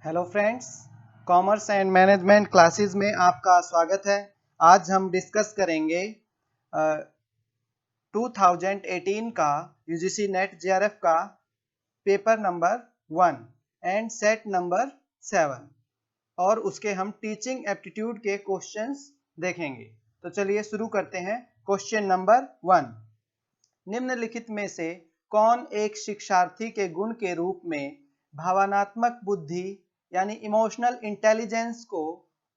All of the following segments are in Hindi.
Hello friends, commerce and management classes में आपका स्वागत है। आज हम डिस्कस करेंगे 2018 का यूजीसी नेट जेआरएफ का paper number 1 and set number 7 और उसके हम टीचिंग एप्टीट्यूड के क्वेश्चंस देखेंगे। तो चलिए शुरू करते हैं। क्वेश्चन नंबर 1, निम्नलिखित में से कौन एक शिक्षार्थी के गुण के रूप में भावनात्मक बुद्धि यानी इमोशनल इंटेलिजेंस को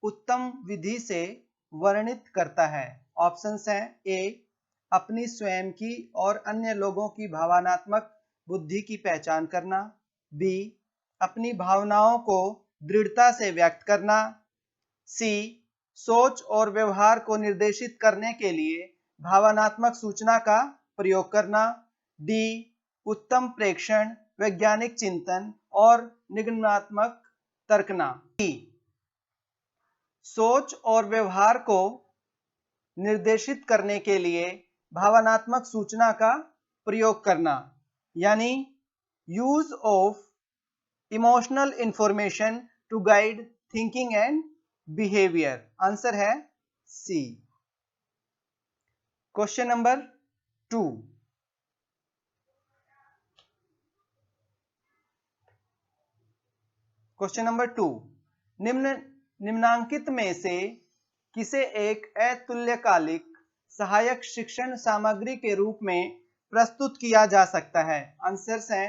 उत्तम विधि से वर्णित करता है? ऑप्शंस हैं ए, अपनी स्वयं की और अन्य लोगों की भावनात्मक बुद्धि की पहचान करना, बी, अपनी भावनाओं को दृढ़ता से व्यक्त करना, सी, सोच और व्यवहार को निर्देशित करने के लिए भावनात्मक सूचना का प्रयोग करना, डी, उत्तम प्रेक्षण, वैज्ञानिक चिंतन और निगमनात्मक तर्कना। डी, सोच और व्यवहार को निर्देशित करने के लिए भावनात्मक सूचना का प्रयोग करना, यानी use of emotional information to guide thinking and behaviour. Answer है C. Question number 2, question number 2, निम्नांकित में से किसे एक अतुल्यकालिक सहायक शिक्षण सामग्री के रूप में प्रस्तुत किया जा सकता है? आंसर्स हैं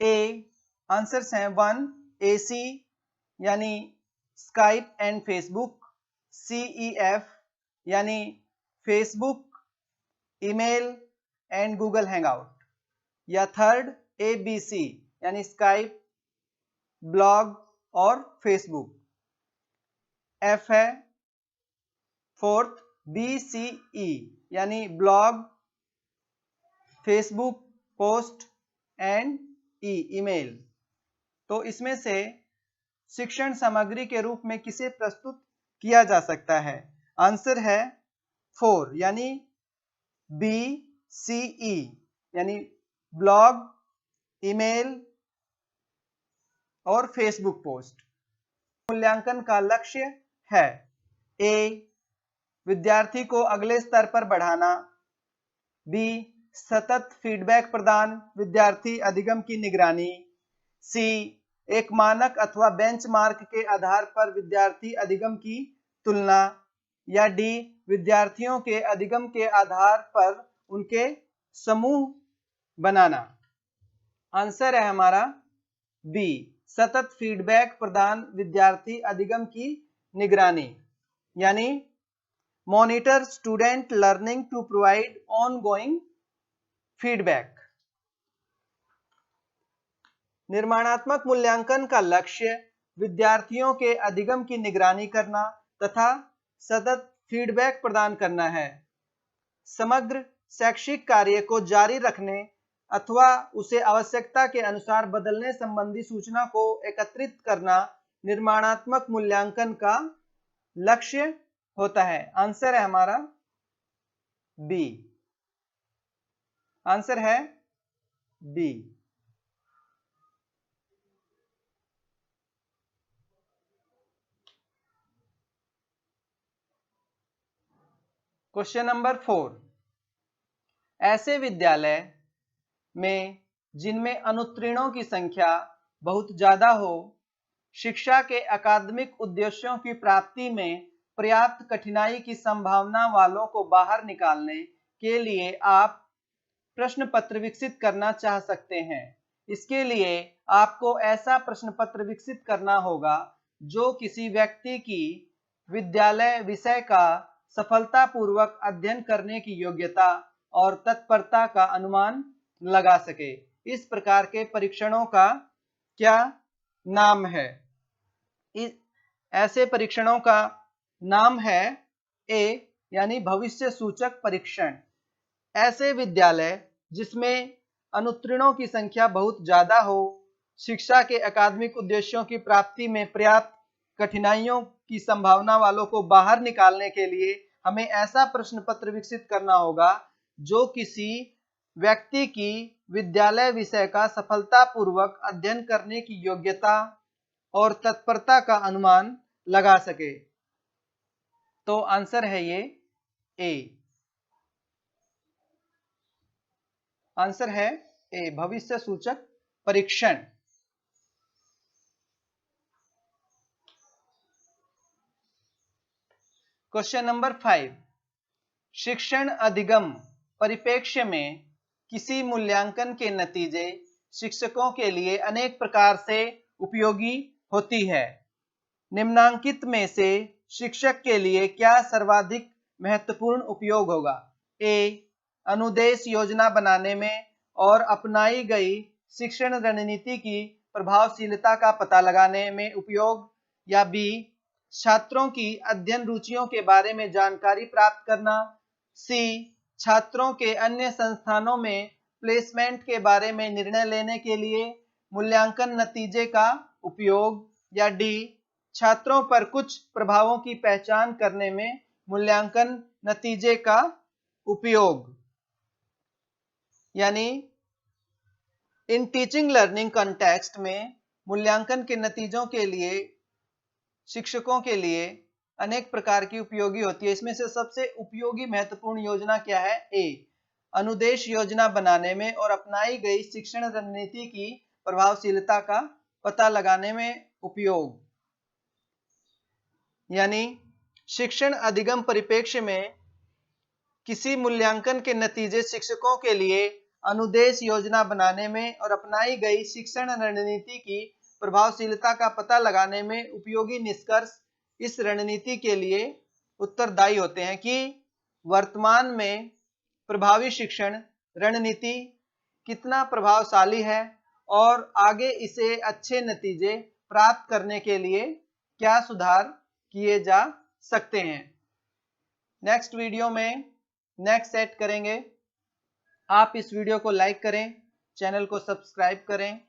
ए, आंसर्स हैं 1, AC यानी स्काइप एंड फेसबुक, CEF यानी Facebook, email and Google hangout, या थर्ड ABC यानी स्काइप, ब्लॉग और फेसबुक, F है फोर्थ BCE यानी blog, Facebook post and email. तो इसमें से शिक्षण सामग्री के रूप में किसे प्रस्तुत किया जा सकता है? आंसर है 4 यानी BCE यानी ब्लॉग, ईमेल और फेसबुक पोस्ट। मूल्यांकन का लक्ष्य है ए, विद्यार्थी को अगले स्तर पर बढ़ाना, बी, सतत फीडबैक प्रदान, विद्यार्थी अधिगम की निगरानी, सी, एक मानक अथवा बेंचमार्क के आधार पर विद्यार्थी अधिगम की तुलना, या डी, विद्यार्थियों के अधिगम के आधार पर उनके समूह बनाना। आंसर है हमारा बी, सतत फीडबैक प्रदान, विद्यार्थी अधिगम की निगरानी, यानी monitor student learning to provide ongoing feedback. निर्माणात्मक मूल्यांकन का लक्ष्य विद्यार्थियों के अधिगम की निगरानी करना तथा सतत फीडबैक प्रदान करना है। समग्र शैक्षिक कार्य को जारी रखने अथवा उसे आवश्यकता के अनुसार बदलने संबंधी सूचना को एकत्रित करना निर्माणात्मक मूल्यांकन का लक्ष्य होता है। आंसर है हमारा बी। आंसर है बी। क्वेश्चन नंबर 4, ऐसे विद्यालय में जिनमें अनुत्तीर्णों की संख्या बहुत ज्यादा हो, शिक्षा के अकादमिक उद्देश्यों की प्राप्ति में पर्याप्त कठिनाई की संभावना वालों को बाहर निकालने के लिए आप प्रश्न पत्र विकसित करना चाह सकते हैं। इसके लिए आपको ऐसा प्रश्न पत्र विकसित करना होगा जो किसी व्यक्ति की विद्यालय विषय का सफलतापूर्वक अध्ययन करने की योग्यता और तत्परता का अनुमान लगा सके। इस प्रकार के परीक्षणों का क्या नाम है? ऐसे परीक्षणों का नाम है ए, यानी भविष्य सूचक परीक्षण। ऐसे विद्यालय जिसमें अनुत्तीर्णों की संख्या बहुत ज्यादा हो, शिक्षा के अकादमिक उद्देश्यों की प्राप्ति में पर्याप्त कठिनाइयों की संभावना वालों को बाहर निकालने के लिए हमें ऐसा प्रश्न पत्र विकसित करना होगा जो किसी व्यक्ति की विद्यालय विषय का सफलतापूर्वक अध्ययन करने की योग्यता और तत्परता का अनुमान लगा सके। तो आंसर है ये ए। आंसर है ए, भविष्य सूचक परीक्षण। क्वेश्चन नंबर 5, शिक्षण अधिगम परिप्रेक्ष्य में किसी मूल्यांकन के नतीजे शिक्षकों के लिए अनेक प्रकार से उपयोगी होती है। निम्नांकित में से शिक्षक के लिए क्या सर्वाधिक महत्वपूर्ण उपयोग होगा? ए, अनुदेश योजना बनाने में और अपनाई गई शिक्षण रणनीति की प्रभावशीलता का पता लगाने में उपयोग, या बी, छात्रों की अध्ययन रुचियों के बारे में जानकारी प्राप्त करना, सी, छात्रों के अन्य संस्थानों में प्लेसमेंट के बारे में निर्णय लेने के लिए मूल्यांकन नतीजे का उपयोग, या डी, छात्रों पर कुछ प्रभावों की पहचान करने में मूल्यांकन नतीजे का उपयोग। यानी इन टीचिंग लर्निंग कॉन्टेक्स्ट में मूल्यांकन के नतीजों के लिए शिक्षकों के लिए अनेक प्रकार की उपयोगी होती है। इसमें से सबसे उपयोगी महत्वपूर्ण योजना क्या है? ए, अनुदेश योजना बनाने में और अपनाई गई शिक्षण रणनीति की प्रभावशीलता का पता लगाने में उपयोग। यानी शिक्षण अधिगम परिप्रेक्ष्य में किसी मूल्यांकन के नतीजे शिक्षकों के लिए अनुदेश योजना बनाने में और अपनाई गई शिक्षण रणनीति की प्रभावशीलता का पता लगाने में उपयोगी निष्कर्ष इस रणनीति के लिए उत्तरदायी होते हैं कि वर्तमान में प्रभावी शिक्षण रणनीति कितना प्रभावशाली है और आगे इसे अच्छे नतीजे प्राप्त करने के लिए क्या सुधार किए जा सकते हैं। नेक्स्ट वीडियो में नेक्स्ट सेट करेंगे। आप इस वीडियो को लाइक करें, चैनल को सब्सक्राइब करें।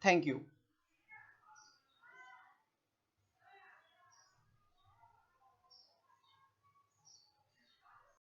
Thank you.